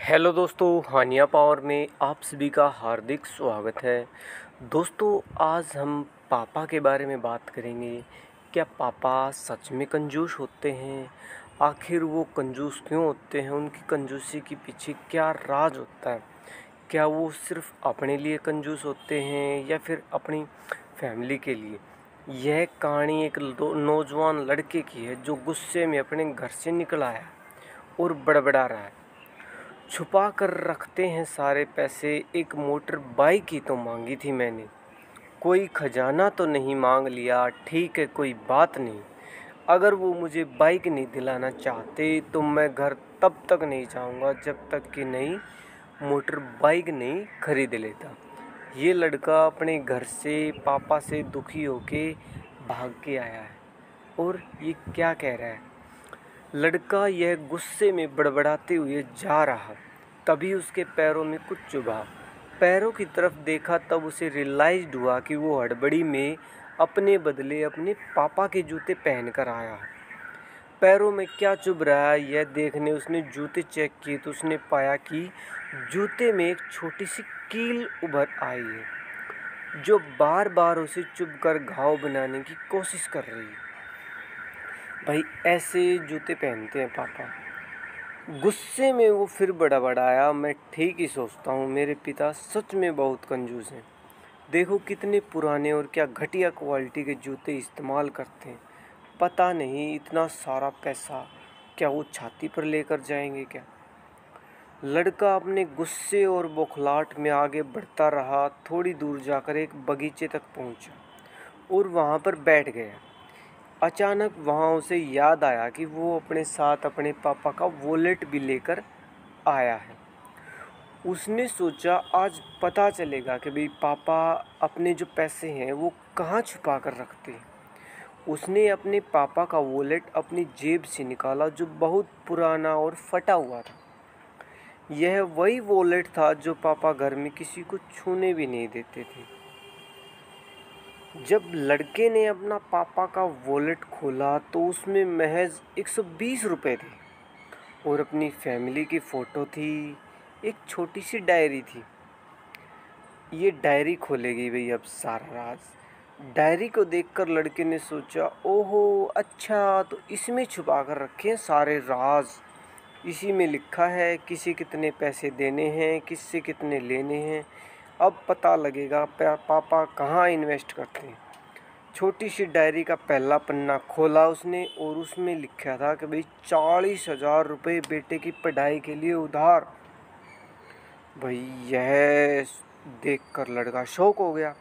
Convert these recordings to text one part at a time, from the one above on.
Hello दोस्तों, हानिया power में आप सभी का हार्दिक स्वागत है। दोस्तों, आज हम पापा के बारे में बात करेंगे। क्या पापा सच में कंजूस होते हैं? आखिर वो कंजूस क्यों होते हैं? उनकी कंजूसी के पीछे क्या राज होता है? क्या वो सिर्फ अपने लिए कंजूस होते हैं या फिर अपनी फैमिली के लिए? यह कहानी एक नौजवान लड़के की है जो गुस्से में अपने घर से निकल आया और बड़बड़ा रहा है। छुपा कर रखते हैं सारे पैसे, एक मोटर बाइक ही तो मांगी थी मैंने। कोई खजाना तो नहीं मांग लिया, ठीक है कोई बात नहीं। अगर वो मुझे बाइक नहीं दिलाना चाहते तो मैं घर तब तक नहीं जाऊंगा जब तक कि नई मोटर बाइक नहीं खरीद लेता। ये लड़का अपने घर से पापा से दुखी होके भाग के आया है। और ये क्या कह रहा है? लड़का यह गुस्से में बड़बड़ाते हुए जा रहा। तभी उसके पैरों में कुछ चुभा। पैरों की तरफ देखा तब उसे रियलाइज्ड हुआ कि वो हड़बड़ी में अपने बदले अपने पापा के जूते पहनकर आया है। पैरों में क्या चुभ रहा है यह देखने उसने जूते चेक किए तो उसने पाया कि जूते में एक छोटी सी कील उभर आई है जो बार बार उसे चुभकर घाव बनाने की कोशिश कर रही है। भाई, ऐसे जूते पहनते हैं पापा। गुस्से में वो फिर बड़बड़ाया, मैं ठीक ही सोचता हूँ, मेरे पिता सच में बहुत कंजूस हैं। देखो कितने पुराने और क्या घटिया क्वालिटी के जूते इस्तेमाल करते हैं। पता नहीं इतना सारा पैसा क्या वो छाती पर लेकर जाएंगे क्या? लड़का अपने गुस्से और बौखलाहट में आगे बढ़ता रहा। थोड़ी दूर जाकर एक बगीचे तक पहुंचा और वहां पर बैठ गया। अचानक वहाँ उसे याद आया कि वो अपने साथ अपने पापा का वॉलेट भी लेकर आया है। उसने सोचा आज पता चलेगा कि भाई पापा अपने जो पैसे हैं वो कहाँ छुपा कर रखते हैं। उसने अपने पापा का वॉलेट अपनी जेब से निकाला जो बहुत पुराना और फटा हुआ था। यह वही वॉलेट था जो पापा घर में किसी को छूने भी नहीं देते थे। जब लड़के ने अपना पापा का वॉलेट खोला तो उसमें महज 120 रुपये थे और अपनी फैमिली की फ़ोटो थी। एक छोटी सी डायरी थी। ये डायरी खोलेगी भाई अब सारा राज। डायरी को देखकर लड़के ने सोचा, ओहो अच्छा, तो इसमें छुपा कर रखे हैं सारे राज। इसी में लिखा है किसे कितने पैसे देने हैं, किससे कितने लेने हैं। अब पता लगेगा पापा कहाँ इन्वेस्ट करते हैं। छोटी सी डायरी का पहला पन्ना खोला उसने और उसमें लिखा था कि भाई 40,000 रुपये बेटे की पढ़ाई के लिए उधार। भाई यह देखकर लड़का शौक हो गया।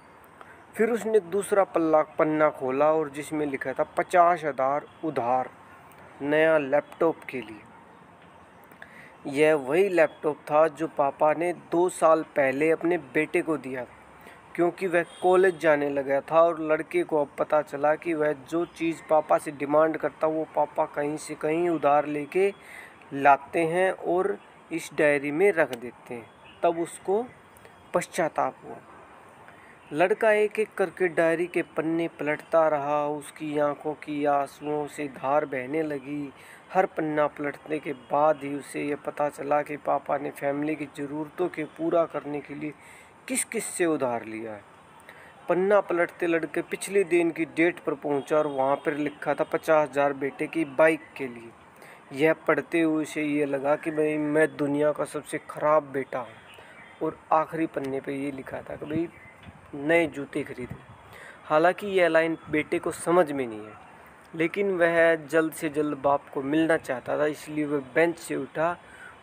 फिर उसने दूसरा पन्ना खोला और जिसमें लिखा था 50,000 उधार नया लैपटॉप के लिए। यह वही लैपटॉप था जो पापा ने 2 साल पहले अपने बेटे को दिया था, क्योंकि वह कॉलेज जाने लगा था और लड़के को अब पता चला कि वह जो चीज़ पापा से डिमांड करता वो पापा कहीं से कहीं उधार लेके लाते हैं और इस डायरी में रख देते हैं। तब उसको पश्चाताप हुआ। लड़का एक एक करके डायरी के पन्ने पलटता रहा। उसकी आंखों की आंसुओं से धार बहने लगी। हर पन्ना पलटने के बाद ही उसे यह पता चला कि पापा ने फैमिली की ज़रूरतों के पूरा करने के लिए किस किस से उधार लिया है। पन्ना पलटते लड़के पिछले दिन की डेट पर पहुंचा और वहाँ पर लिखा था 50,000 बेटे की बाइक के लिए। यह पढ़ते हुए उसे ये लगा कि भाई मैं दुनिया का सबसे ख़राब बेटा हूँ। और आखिरी पन्ने पे ये लिखा था कि भाई नए जूते खरीदने। हालांकि यह लाइन बेटे को समझ में नहीं है, लेकिन वह जल्द से जल्द बाप को मिलना चाहता था, इसलिए वह बेंच से उठा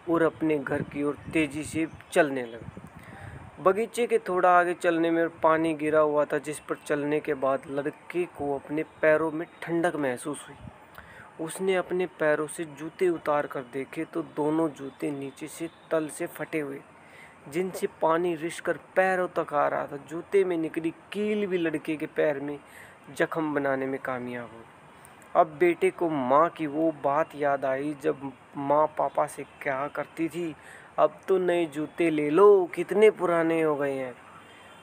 और अपने घर की ओर तेज़ी से चलने लगा। बगीचे के थोड़ा आगे चलने में पानी गिरा हुआ था, जिस पर चलने के बाद लड़के को अपने पैरों में ठंडक महसूस हुई। उसने अपने पैरों से जूते उतार कर देखे तो दोनों जूते नीचे से तल से फटे हुए, जिनसे पानी रिसकर पैरों तक आ रहा था। जूते में निकली कील भी लड़के के पैर में जख्म बनाने में कामयाब हो। अब बेटे को माँ की वो बात याद आई जब माँ पापा से कहा करती थी, अब तो नए जूते ले लो, कितने पुराने हो गए हैं।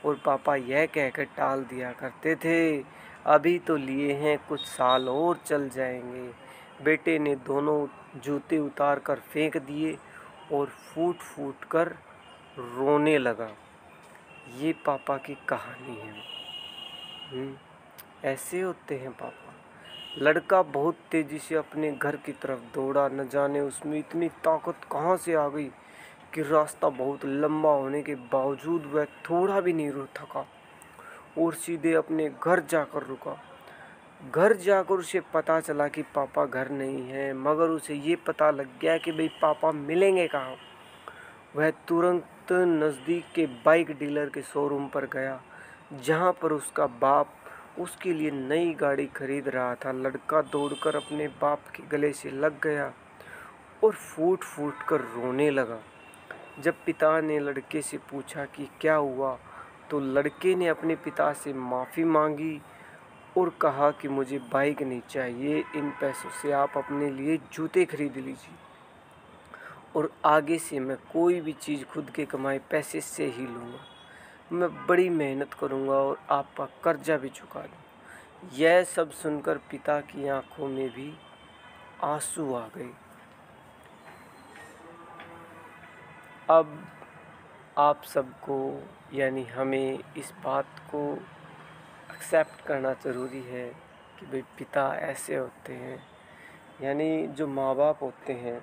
और पापा यह कहकर टाल दिया करते थे, अभी तो लिए हैं, कुछ साल और चल जाएंगे। बेटे ने दोनों जूते उतार कर फेंक दिए और फूट फूट कर रोने लगा। ये पापा की कहानी है। ऐसे होते हैं पापा। लड़का बहुत तेज़ी से अपने घर की तरफ दौड़ा। न जाने उसमें इतनी ताकत कहाँ से आ गई कि रास्ता बहुत लंबा होने के बावजूद वह थोड़ा भी नहीं थका और सीधे अपने घर जाकर रुका। घर जाकर उसे पता चला कि पापा घर नहीं है, मगर उसे ये पता लग गया कि भाई पापा मिलेंगे कहाँ। वह तुरंत नज़दीक के बाइक डीलर के शोरूम पर गया, जहाँ पर उसका बाप उसके लिए नई गाड़ी खरीद रहा था। लड़का दौड़कर अपने बाप के गले से लग गया और फूट फूट कर रोने लगा। जब पिता ने लड़के से पूछा कि क्या हुआ, तो लड़के ने अपने पिता से माफ़ी मांगी और कहा कि मुझे बाइक नहीं चाहिए, इन पैसों से आप अपने लिए जूते खरीद लीजिए और आगे से मैं कोई भी चीज़ खुद के कमाए पैसे से ही लूँगा। मैं बड़ी मेहनत करूँगा और आपका कर्जा भी चुका दूँ। यह सब सुनकर पिता की आंखों में भी आंसू आ गए। अब आप सबको यानी हमें इस बात को एक्सेप्ट करना ज़रूरी है कि भाई पिता ऐसे होते हैं। यानी जो माँ बाप होते हैं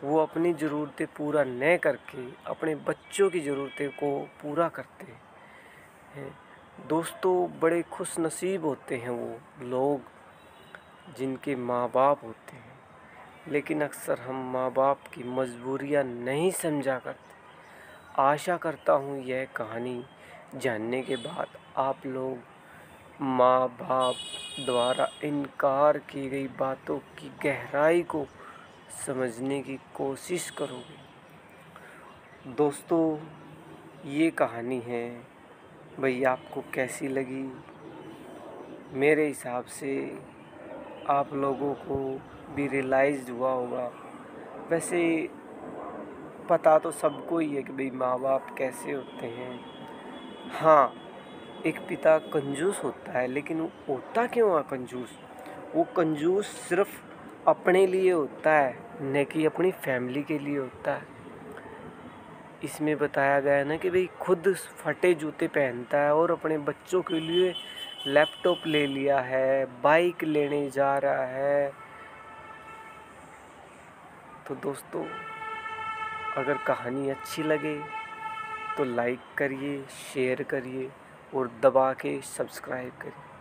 वो अपनी ज़रूरतें पूरा न करके अपने बच्चों की ज़रूरतें को पूरा करते हैं। दोस्तों, बड़े खुश नसीब होते हैं वो लोग जिनके माँ बाप होते हैं, लेकिन अक्सर हम माँ बाप की मजबूरियाँ नहीं समझा करते। आशा करता हूँ यह कहानी जानने के बाद आप लोग माँ बाप द्वारा इनकार की गई बातों की गहराई को समझने की कोशिश करोगे। दोस्तों, ये कहानी है भाई, आपको कैसी लगी? मेरे हिसाब से आप लोगों को भी रियलाइज़ हुआ होगा। वैसे पता तो सबको ही है कि भाई माँ बाप कैसे होते हैं। हाँ, एक पिता कंजूस होता है, लेकिन वो होता क्यों है कंजूस? वो कंजूस सिर्फ अपने लिए होता है, न कि अपनी फैमिली के लिए होता है। इसमें बताया गया है ना कि भाई खुद फटे जूते पहनता है और अपने बच्चों के लिए लैपटॉप ले लिया है, बाइक लेने जा रहा है। तो दोस्तों, अगर कहानी अच्छी लगे तो लाइक करिए, शेयर करिए और दबा के सब्सक्राइब करिए।